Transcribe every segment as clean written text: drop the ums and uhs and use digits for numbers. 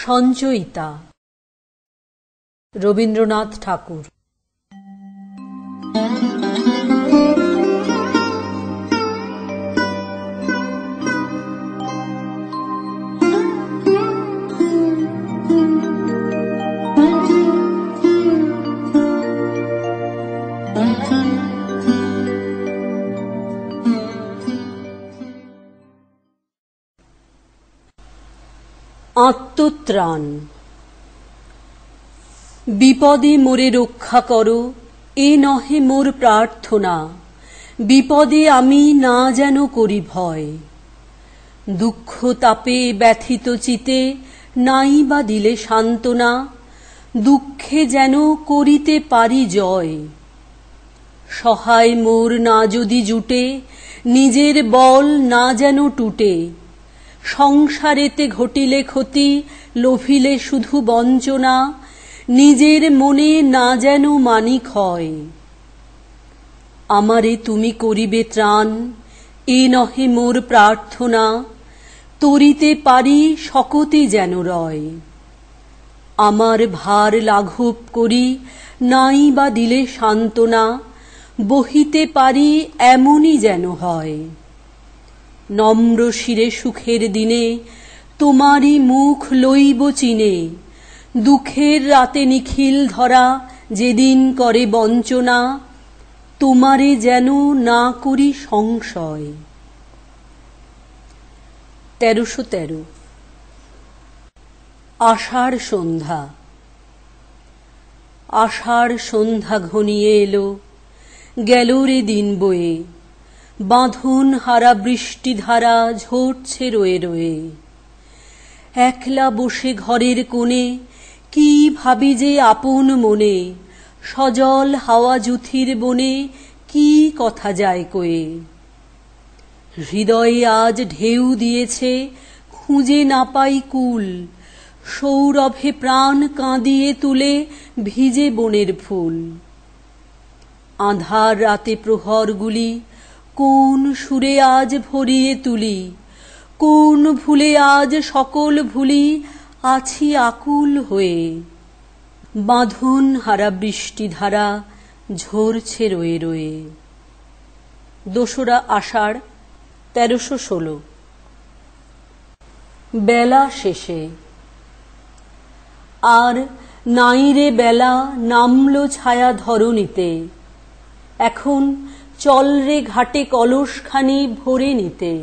সঞ্চয়িতা রবীন্দ্রনাথ ঠাকুর। আত্মত্রাণ। বিপদে মোরে রক্ষা করো, এ নহে মোর প্রার্থনা, বিপদে আমি না যেন করি ভয়। দুঃখ তাপে ব্যথিত চিতে নাই বা দিলে সান্ত্বনা, দুঃখে যেন করিতে পারি জয়। সহায় মোর না যদি জুটে, নিজের বল না যেন টুটে, সংসারেতে ঘটিলে ক্ষতি, লোভিলে শুধু বঞ্চনা, নিজের মনে না যেন মানি ক্ষয়। আমারে তুমি করিবে ত্রাণ, এ নহে মোর প্রার্থনা, তরিতে পারি শকতি যেন রয়। আমার ভার লাঘব করি, নাই বা দিলে সান্ত্বনা, বহিতে পারি এমনই যেন হয়। নম্র শিরে সুখের দিনে, তোমারই মুখ লইব চিনে, দুঃখের রাতে নিখিল ধরা, যেদিন করে বঞ্চনা, তোমারে যেন না করি সংশয়। ১৩১৩। আষাঢ় সন্ধ্যা। আষাঢ় সন্ধ্যা ঘনিয়ে এলো, গেল রে দিন বয়ে, বাঁধন হারা বৃষ্টিধারা ঝরছে রয়ে রয়ে। একলা বসে ঘরের কোণে, কি ভাবি যে আপন মনে, সজল হাওয়া জুথির বনে, কি কথা যায় কয়ে। হৃদয়ে আজ ঢেউ দিয়েছে, খুঁজে না পাই কুল, সৌরভে প্রাণ কাঁদিয়ে তুলে ভিজে বনের ফুল। আঁধার রাতে প্রহরগুলি, কোন সুরে আজ ভরিয়ে তুলি, কোন ভুলে আজ সকল ভুলি, আছি আকুল হয়ে। বাঁধন হারা বৃষ্টিধারা ঝরছে রয়ে রয়ে। ২রা আষাঢ় ১৩১৬। বেলা শেষে। আর নাই রে বেলা, নামলো ছায়া ধরণীতে, এখন চল রে ঘাটে কলসখানি ভরে নিতে।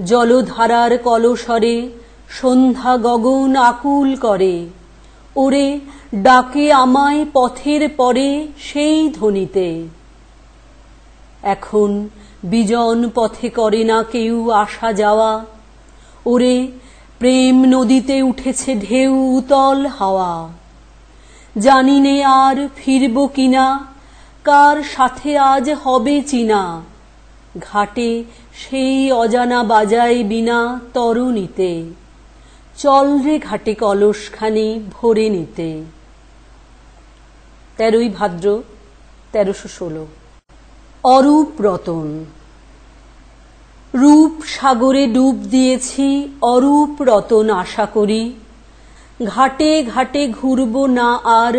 জলধারার কলসরে সন্ধ্যা গগন আকুল করে, ওরে ডাকে আমায় পথের পরে সেই ধ্বনিতে। এখন বিজন পথে করে না কেউ আসা যাওয়া, ওরে প্রেম নদীতে উঠেছে ঢেউ উতল হাওয়া। জানিনে আর ফিরব কিনা, কার সাথে আজ হবে চিনা, ঘাটে সেই অজানা বাজায় বিনা তরুণীতে। চল রে ঘাটে কলসখানি ভরে নিতে। ১৩ই ভাদ্র ১৩১৬। অরূপ রতন। রূপ সাগরে ডুব দিয়েছি, অরূপ রতন আশা করি, ঘাটে ঘাটে ঘুরব না আর,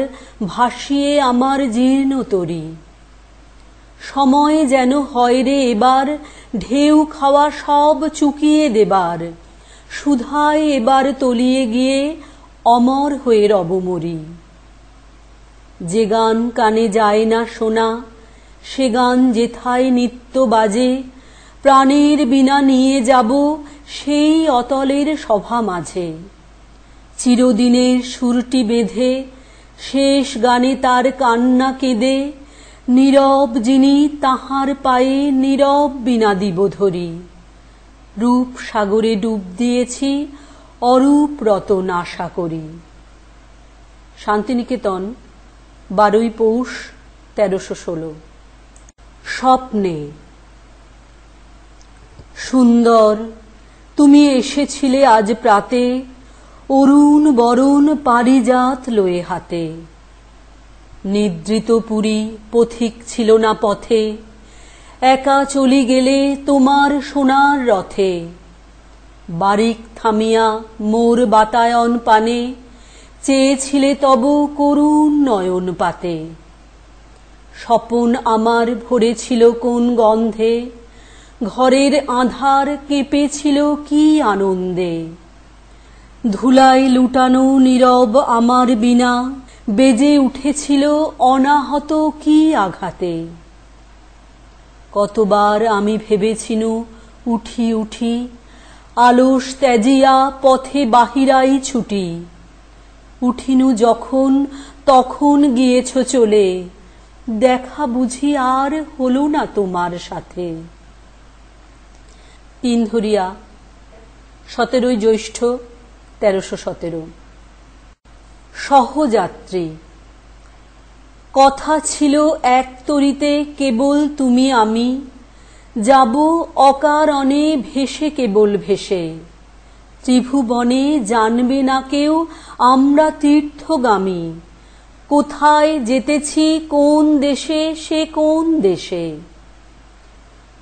ভাসিয়ে আমার জীর্ণ তরী। সময় যেন হয় রে এবার, ঢেউ খাওয়া সব চুকিয়ে দেবার, সুধায় এবার তলিয়ে গিয়ে অমর হয়ে রব মরি। যে গান কানে যায় না শোনা, সে গান যেথায় নিত্য বাজে, প্রাণের বীণা নিয়ে যাব সেই অতলের সভা মাঝে। চিরদিনের সুরটি বেঁধে, শেষ গানে তার কান্না কেঁদে, নীরব যিনি তাহার পায়ে নীরব বিনা দিব ধরি। রূপ সাগরে ডুব দিয়েছি অরূপ রতন আশা করি। শান্তিনিকেতন, 12ই পৌষ 1316। স্বপ্নে। সুন্দর, তুমি এসেছিলে আজ প্রাতে, অরুণ বরণ পারিজাত লয়ে হাতে। নিদ্রিত পুরী পথিক ছিল না পথে, একা চলি গেলে তোমার সোনার রথে। বারিক থামিয়া মোর বাতায়ন পানে, চেয়েছিলে তব করুণ নয়ন পাতে। স্বপন আমার ভরেছিল কোন গন্ধে, ঘরের আঁধার কেঁপেছিল কি আনন্দে। ধুলায় লুটানো নীরব আমার বীণা, বেজে উঠেছিল অনাহত কি আঘাতে। কতবার আমি ভেবেছিনু উঠি উঠি, আলস ত্যাজিয়া পথে বাহিরাই ছুটি। উঠিনু যখন তখন গিয়েছ চলে, দেখা বুঝি আর হলো না তোমার সাথে। তিনধরিয়া, 17ই জ্যৈষ্ঠ 1317। সহযাত্রী। কথা ছিল এক তরিতে কেবল তুমি আমি, যাব অকারণে ভেসে কেবল ভেসে। ত্রিভুবনে জানবে না কেউ আমরা তীর্থগামী, কোথায় যেতেছি কোন দেশে সে কোন দেশে।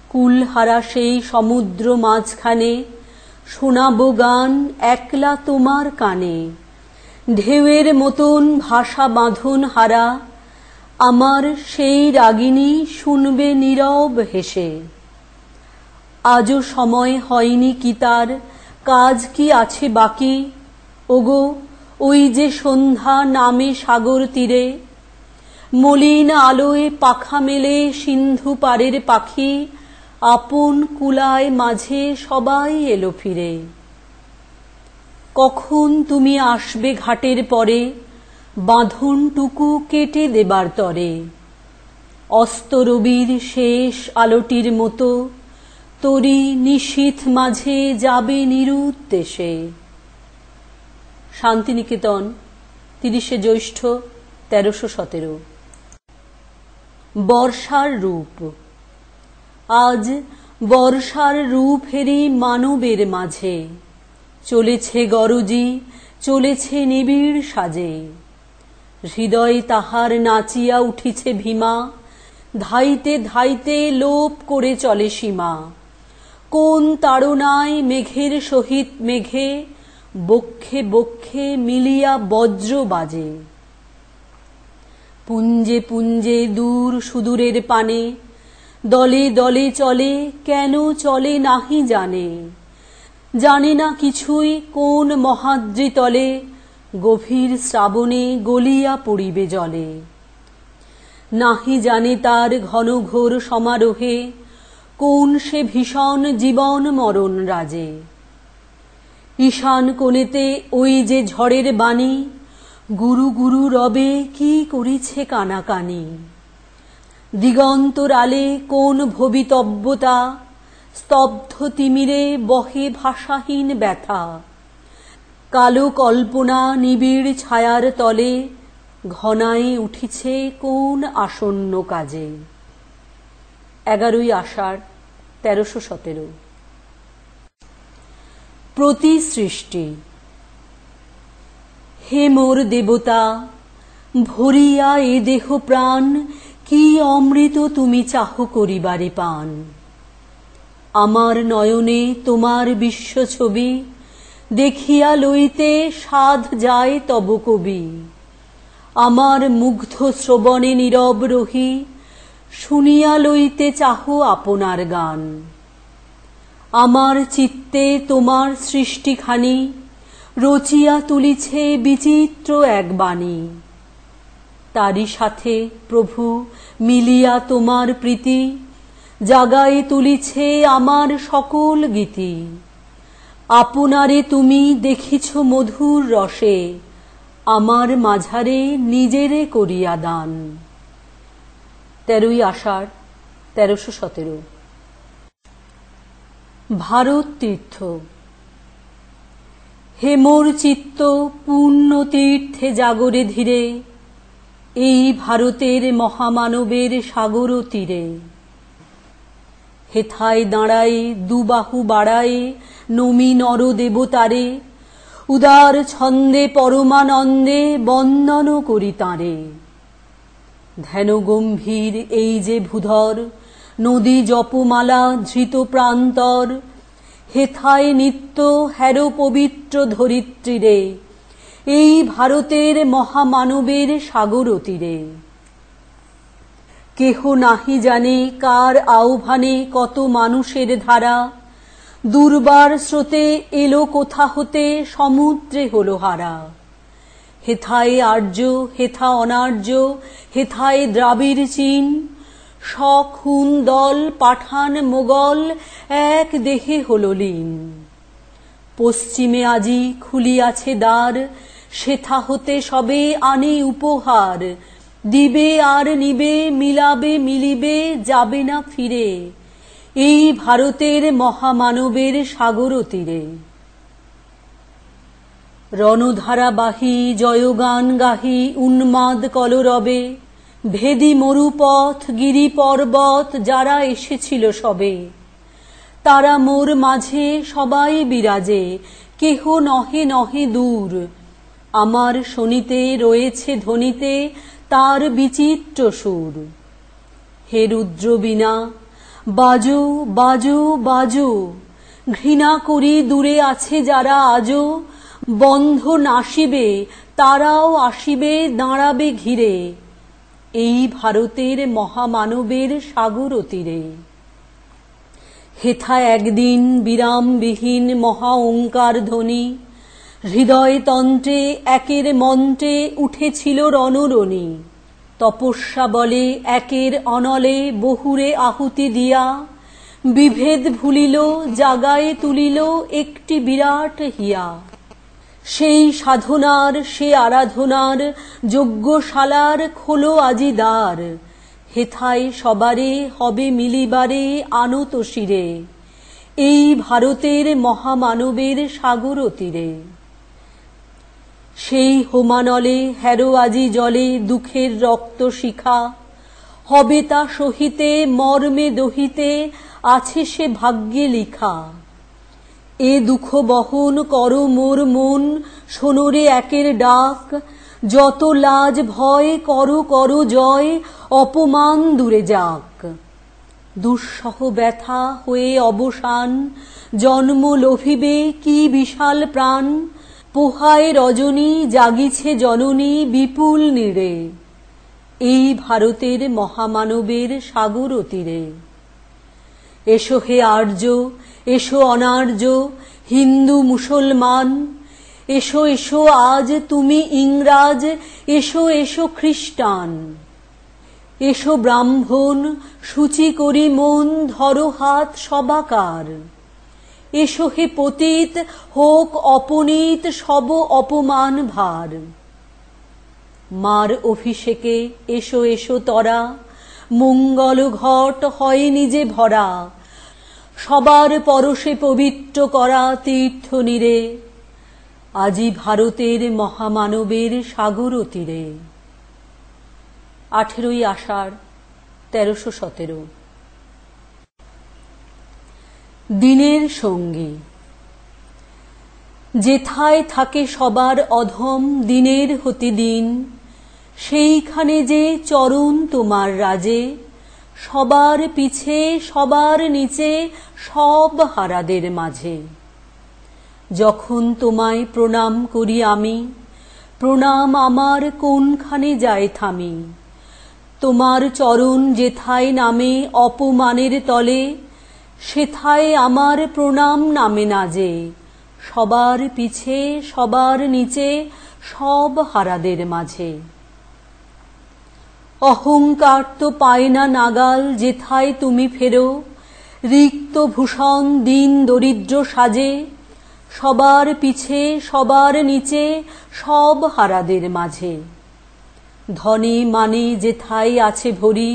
কুলহারা সেই সমুদ্র মাঝখানে, শোনাবো গান একলা তোমার কানে। ঢেউয়ের মতন ভাষা বাঁধন হারা, আমার সেই রাগিনী শুনবে নীরব হেসে। আজও সময় হয়নি কি তার, কাজ কি আছে বাকি। ওগো, ওই যে সন্ধ্যা নামে সাগর তীরে, মলিন আলোয় পাখা মেলে সিন্ধু পারের পাখি, আপন কুলায় মাঝে সবাই এলো ফিরে। কখন তুমি আসবে ঘাটের পরে, বাঁধনটুকু কেটে দেবার তরে। অস্ত রবির শেষ আলোটির মতো, তরি নিশীথ মাঝে যাবে নিরুদ্দেশে। শান্তিনিকেতন, 30শে জ্যৈষ্ঠ 1317। বর্ষার রূপ। আজ বর্ষার রূপেরই মানবের মাঝে, চলেছে গরজি চলেছে নিবিড় সাজে। হৃদয় তাহার নাচিয়া উঠিছে ভীমা, ধাইতে ধাইতে লোপ করে চলে সীমা। কোন তাড়নায় মেঘের সহিত মেঘে, বক্ষে বক্ষে মিলিয়া বজ্র বাজে। পুঞ্জে পুঞ্জে দূর সুদূরের পানে, দলে দলে চলে কেন চলে নাহি জানে। জানে না কিছুই কোন মহাদ্রি তলে, গভীর শ্রাবণে গলিয়া পড়িবে জলে। নাহি জানে তার ঘন ঘোর সমারোহে, কোন সে ভীষণ জীবন মরণ রাজে। ঈশান কোণেতে ওই যে ঝড়ের বাণী, গুরু গুরু রবে কি করিছে কানাকানি। দিগন্তরালে কোন ভবিতব্যতা, স্তব্ধ তিমিরে বহে ভাষাহীন ব্যথা। কালো কল্পনা নিবিড় ছায়ার তলে, ঘনায় উঠিছে কোন আসন্ন কাজে। 11ই আষাঢ় 1317। প্রতিসৃষ্টি। হে মোর দেবতা, ভরিয়া এ দেহ প্রাণ, কি অমৃত তুমি চাহ করিবারে পান। আমার নয়নে তোমার বিশ্ব ছবি, দেখিয়া লইতে সাধ যায় তব কবি। আমার মুগ্ধ শ্রবণে নীরব রহি, শুনিয়া লইতে চাহ আপনার গান। আমার চিত্তে তোমার সৃষ্টিখানি, রচিয়া তুলিছে বিচিত্র এক বাণী। তারি সাথে প্রভু মিলিয়া তোমার প্রীতি, জাগায় তুলিছে আমার সকল গীতি। আপনারে তুমি দেখিছ মধুর রসে, আমার মাঝারে নিজেরে করিয়া দান। 13ই আষাঢ় 1317। ভারত তীর্থ। হে মোর চিত্ত পূর্ণ তীর্থে জাগরে ধীরে, এই ভারতের মহামানবের সাগর তীরে। হেথায় দাঁড়ায় দুবাহু বাড়ায় নমি নর দেবতারে, উদার ছন্দে পরমানন্দে বন্দন করি তাঁরে। ধ্যান গম্ভীর এই যে ভূধর, নদী জপমালা ধৃত প্রান্তর। হেথায় নিত্য হের পবিত্র ধরিত্রীরে, এই ভারতের মহামানবের সাগর তীরে। কেহ নাহি জানে কার আহ্বানে কত মানুষের ধারা, দুর্বার স্রোতে এলো কোথা হতে সমুদ্রে হলো হারা। হেথায় আর্য হেথা অনার্য, হেথায় দ্রাবিড় চীন, শক হুন দল পাঠান মোগল এক দেহে হল লীন। পশ্চিমে আজি খুলিয়াছে দ্বার, সেথা হতে সবে আনে উপহার। দিবে আর নিবে, মিলাবে মিলিবে, যাবে না ফিরে, এই ভারতের মহামানবের সাগর তীরে। রণধারাবাহী জয়গান গাহি উন্মাদ কলরবে, ভেদি মরুপথ গিরি পর্বত যারা এসেছিল সবে। তারা মোর মাঝে সবাই বিরাজে, কেহ নহে নহে দূর। আমার শনিতে রয়েছে ধ্বনিতে তার বিচিত্র সুর। হে রুদ্রবীণা বাজো বাজো বাজো, ঘৃণা করি দূরে আছে যারা আজো। বন্ধ নাশিবে তারাও আসিবে, দাঁড়াবে ঘিরে, এই ভারতের মহামানবের সাগর তীরে। হেথা একদিন বিরামবিহীন মহা ওঙ্কার ধ্বনি, হৃদয় তন্ত্রে একের মন্ত্রে উঠেছিল রণরণি। তপস্যা বলে একের অনলে বহুরে আহুতি দিয়া, বিভেদ ভুলিল জাগায় তুলিল একটি বিরাট হিয়া। সেই সাধনার সে আরাধনার যজ্ঞশালার খোলো আজি দ্বার। হেথায় সবারে হবে মিলিবারে আনত শিরে, এই ভারতের মহামানবের সাগর তীরে। সেই হোমানলে হেরো আজি জলে দুঃখের রক্ত শিখা, হবে তা সহিতে মর্মে দহিতে আছে সে ভাগ্যে লিখা। এ দুঃখ বহন কর মোর মন, শোনরে একের ডাক। যত লাজ ভয় করো করো জয়, অপমান দূরে যাক। দুঃসহ ব্যথা হয়ে অবসান, জন্ম লোভিবে কি বিশাল প্রাণ। পোহায় রজনী জাগিছে জননী বিপুল নীড়ে, এই ভারতের মহামানবের সাগর তীরে। এসো হে আর্য এসো অনার্য, হিন্দু মুসলমান, এসো এসো আজ তুমি ইংরাজ, এসো এসো খ্রিস্টান। এসো ব্রাহ্মণ সূচি করি মন, ধরো হাত সবাকার। এসো হে পতিত হোক অপনীত সব অপমান ভার। মার অভিষেকে এসো এসো তরা, মঙ্গল ঘট হয় নিজে ভরা। সবার পরশে পবিত্র করা তীর্থ নীরে, আজি ভারতের মহামানবের সাগর তীরে। 18ই আষাঢ় 1317। দিনের সঙ্গী। যেথায় থাকে সবার অধম দিনের হতে দিন, সেইখানে যে চরণ তোমার রাজে। সবার পিছে সবার নিচে সব হারাদের মাঝে। যখন তোমায় প্রণাম করি আমি, প্রণাম আমার কোনখানে যায় থামি। তোমার চরণ যেথায় নামে অপমানের তলে, সেথায় আমার প্রণাম নামে না যে। সবার পিছে সবার নিচে সব হারাদের মাঝে। অহংকার তো পায় না নাগাল যেথায় তুমি ফেরো, রিক্ত ভূষণ দিন দরিদ্র সাজে। সবার পিছে সবার নিচে সব হারাদের মাঝে। ধনে মানে যেথায় আছে ভরি,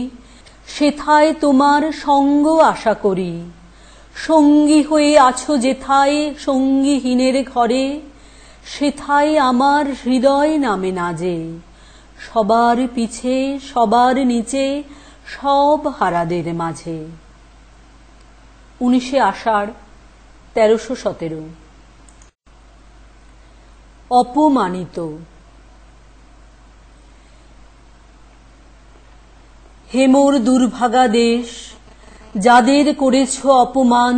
সেথায় তোমার সঙ্গ আশা করি। সঙ্গী হয়ে আছো যেথায় সঙ্গীহীনের ঘরে, সেথায় আমার হৃদয় নামে নাজে। সবার পিছে সবার নিচে সব হারাদের মাঝে। 19 আষাঢ় 1317। অপমানিত। হে মোর দুর্ভাগা দেশ, যাদের করেছ অপমান,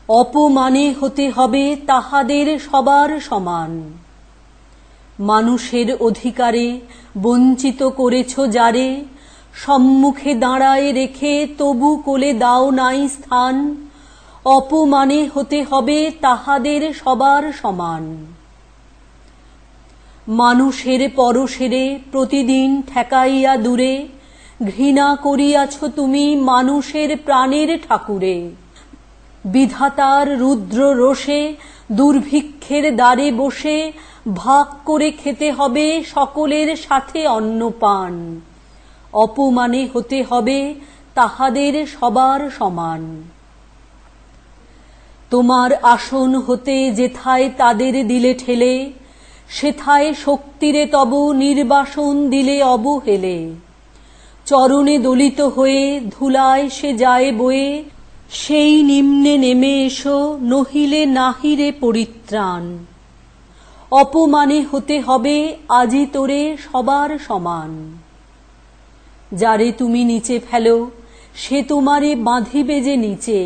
অপমানে হতে হবে তাহাদের সবার সমান। মানুষের অধিকারে বঞ্চিত করেছ যারে, সম্মুখে দাঁড়ায় রেখে তবু কোলে দাও নাই স্থান। অপমানে হতে হবে তাহাদের সবার সমান। মানুষের পরশেরে প্রতিদিন ঠেকাইয়া দূরে, ঘৃণা করিয়াছ তুমি মানুষের প্রাণের ঠাকুরে। বিধাতার রুদ্র রোষে দুর্ভিক্ষের দ্বারে বসে, ভাগ করে খেতে হবে সকলের সাথে অন্নপান। অপমানে হতে হবে তাহাদের সবার সমান। তোমার আসন হতে যেথায় তাদের দিলে ঠেলে, সেথায় শক্তিরে তব নির্বাসন দিলে অবহেলে। চরণে দলিত হয়ে ধুলায় সে যায় বয়ে, সেই নিম্নে নেমে এসো নহিলে নাহিরে পরিত্রাণ। অপমানে হতে হবে আজি তোরে সবার সমান। যারে তুমি নিচে ফেলো সে তোমারে বাঁধিবে যে নিচে,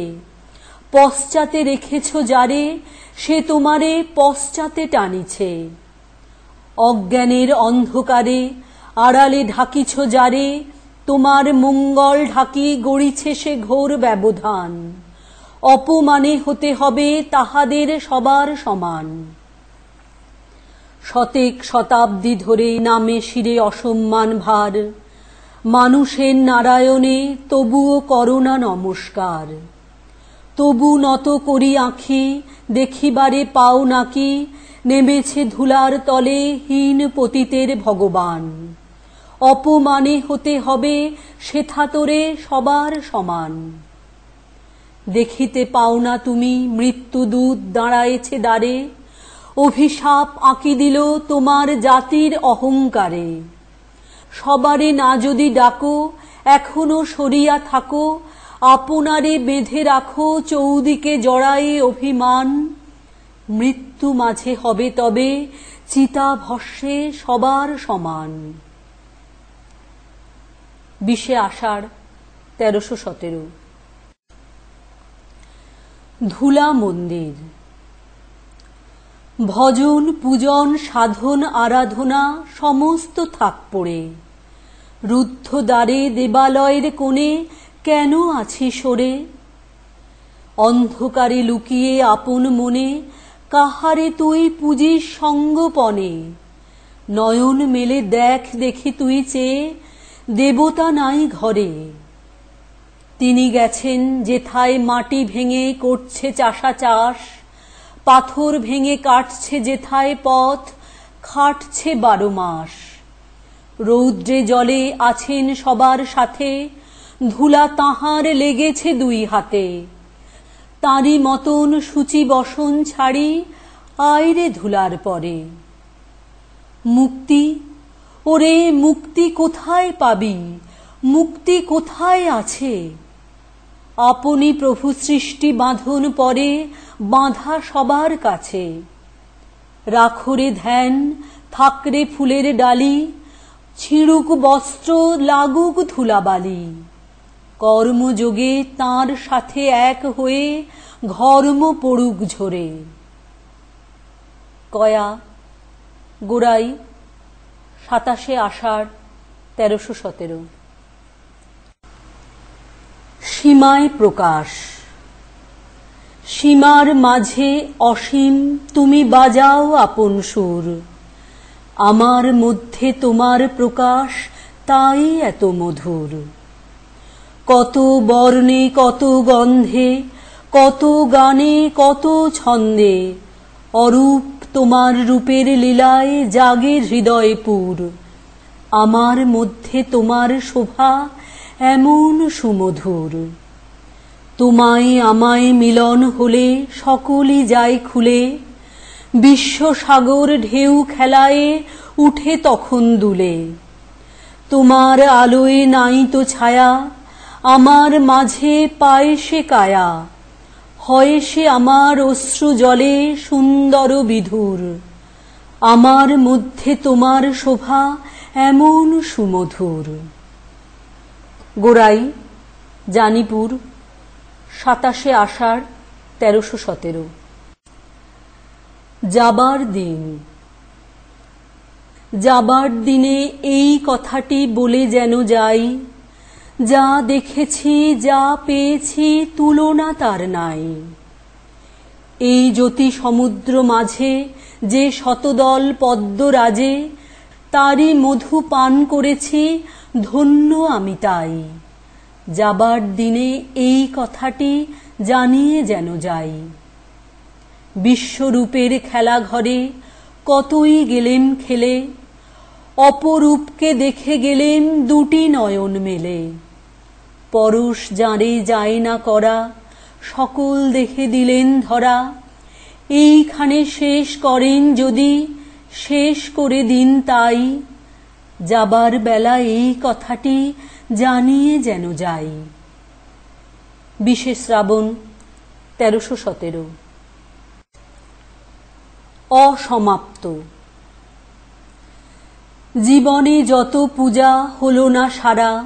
পশ্চাতে রেখেছ যারে সে তোমারে পশ্চাতে টানিছে। অজ্ঞানের অন্ধকারে আড়ালে ঢাকিছ যারে, তোমার মঙ্গল ঢাকি গড়িছে সে ঘোর ব্যবধান। অপমানে হতে হবে তাহাদের সবার সমান। শতেক শতাব্দী ধরে নামে শিরে অসম্মান ভার, মানুষের নারায়ণে তবুও করোনা নমস্কার। তবু নত করি আঁখি দেখিবারে পাও নাকি, নেমেছে ধুলার তলে হীন পতিতের ভগবান। অপমানে হতে হবে সেথা তোরে সবার সমান। দেখিতে পাও না তুমি মৃত্যুদূত দাঁড়ায়েছে দ্বারে, অভিশাপ আঁকি দিল তোমার জাতির অহংকারে। সবারে না যদি ডাকো এখনো সরিয়া থাকো, আপনারে বেঁধে রাখো চৌদিকে জড়াই অভিমান। মৃত্যু মাঝে হবে তবে চিতাভস্মে সবার সমান। 20 আষাঢ় 1317। ধুলা মন্দির। ভজন পূজন সাধন আরাধনা সমস্ত থাক পড়ে, রুদ্ধ দ্বারে দেবালয়ের কোণে কেন আছি সরে? অন্ধকারে লুকিয়ে আপন মনে কাহারে তুই পূজিস সঙ্গপনে। নয়ন মেলে দেখ দেখি তুই চেয়ে, দেবতা নাই ঘরে। তিনি গেছেন যেথায় মাটি ভেঙে করছে চাষা চাষ, পাথর ভেঙে কাটছে যেথায় পথ খাটছে 12 মাস। রৌদ্রে জলে আছেন সবার সাথে, ধুলা তাহার লেগেছে 2 হাতে। তাঁরই মতন সূচি বসন ছাড়ি আয়রে ধুলার পরে। মুক্তি, ওরে মুক্তি কোথায় পাবি? মুক্তি কোথায় আছে? আপনি প্রভু সৃষ্টি বাঁধন পরে বাঁধা সবার কাছে। রাখরে ধ্যান, থাকরে ফুলের ডালি, ছিঁড়ুক বস্ত্র লাগুক ধুলাবালি। কর্মযোগে তাঁর সাথে এক হয়ে ঘর্ম পড়ুক ঝরে। কয়া গোড়াই 27 আষাঢ় 1317। সীমায় প্রকাশ। সীমার মাঝে অসীম তুমি বাজাও আপন সুর, আমার মধ্যে তোমার প্রকাশ তাই এত মধুর। কত বর্ণে কত গন্ধে, কত গানে কত ছন্দে, অরূপ তোমার রূপের লীলায় জাগে হৃদয়পুর। আমার মধ্যে তোমার শোভা এমন সুমধুর। তোমায় আমায় মিলন হলে সকলই যায় খুলে, বিশ্বসাগর ঢেউ খেলায় উঠে তখন দুলে। তোমার আলোয় নাই তো ছায়া, আমার মাঝে পায় সে কায়া, হয় সে আমার অশ্রু জলে সুন্দর বিধুর। আমার মধ্যে তোমার শোভা এমন সুমধুর। গোড়াই, জানিপুর, 27 আষাঢ় 1317। যাবার দিন। যাবার দিনে এই কথাটি বলে যেন যাই, যা দেখেছি যা পেয়েছি তুলনা তার নাই। এই জ্যোতি সমুদ্র মাঝে যে শতদল পদ্মরাজে, তারই মধু পান করেছি, ধন্য আমি তাই। যাবার দিনে এই কথাটি জানিয়ে যেন যাই। বিশ্বরূপের খেলা ঘরে কতই গেলেম খেলে, অপরূপকে দেখে গেলেম দুটি নয়ন মেলে। পরশ যাঁরে যায় না করা, সকল দেখে দিলেন ধরা। এইখানে শেষ করেন যদি, শেষ করে দিন তাই। যাবার বেলা এই কথাটি জানিয়ে যেন যাই। 20 শ্রাবণ 1317। অসমাপ্ত। জীবনে যত পূজা হলো না সারা,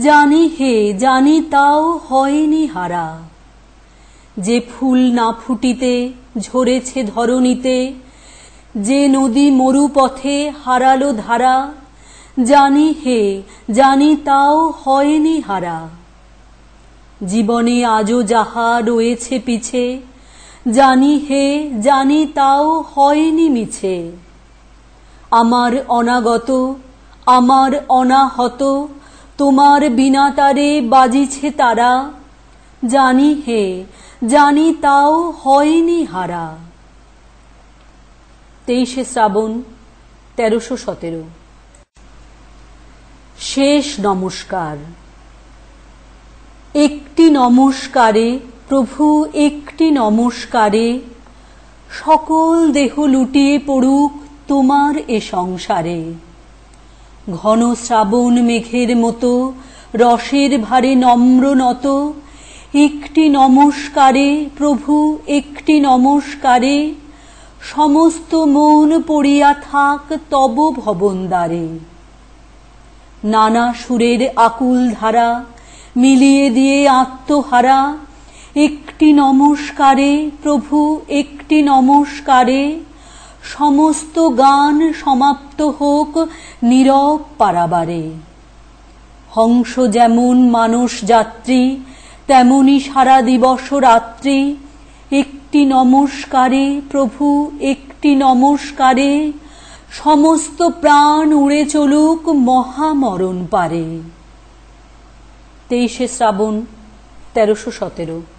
জানি হে জানি তাও হয়নি হারা। যে ফুল না ফুটিতে ঝরেছে ধরণীতে, যে নদী মরুপথে হারালো ধারা, জানি হে জানি তাও হয়নি হারা। জীবনে আজও যাহা রয়েছে পিছে, জানি হে জানি তাও হয়নি মিছে। আমার অনাগত আমার অনাহত তোমার বিনাতারে বাজিছে তারা, জানি হে জানি তাও হয়নি হারা। 23 শ্রাবণ 1317। শেষ নমস্কার। একটি নমস্কারে প্রভু, একটি নমস্কারে সকল দেহ লুটিয়ে পড়ুক তোমার এ সংসারে। ঘন শ্রাবণ মেঘের মতো রসের ভারে নম্র নত, একটি নমস্কারে প্রভু, একটি নমস্কারে সমস্ত মন পড়িয়া থাক তব ভবনদ্বারে। নানা সুরের আকুল ধারা মিলিয়ে দিয়ে আত্মহারা, একটি নমস্কারে প্রভু, একটি নমস্কারে সমস্ত গান সমাপ্ত হোক নীরব পারাবারে। হংস যেমন মানস যাত্রী, তেমনি সারা দিবস রাত্রি, একটি নমস্কারে প্রভু, একটি নমস্কারে সমস্ত প্রাণ উড়ে চলুক মহামরণ পারে। 23 শ্রাবণ 1317।